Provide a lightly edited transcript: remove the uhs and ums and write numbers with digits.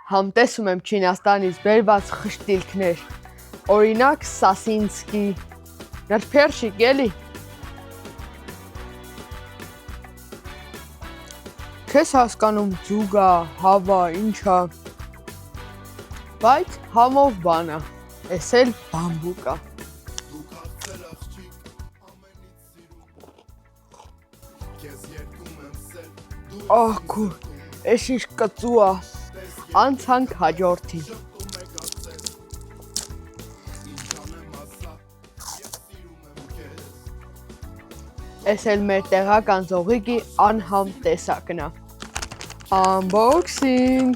Համտեսում եմ Չինաստանից բերված խշտիլքներ, օրինակ սասինսկի, նրբերշիկ էլի։ Քեզ հասկանում ձուգա, հավա, ինչա, բայց համով բանա, էս էլ բամբուկա։ Ահ, էս ինչ կծու ա, անցանք հաջորդին։ Էս էլ մեր տեղական զողիկի անհամ տեսակն ա։ Unboxing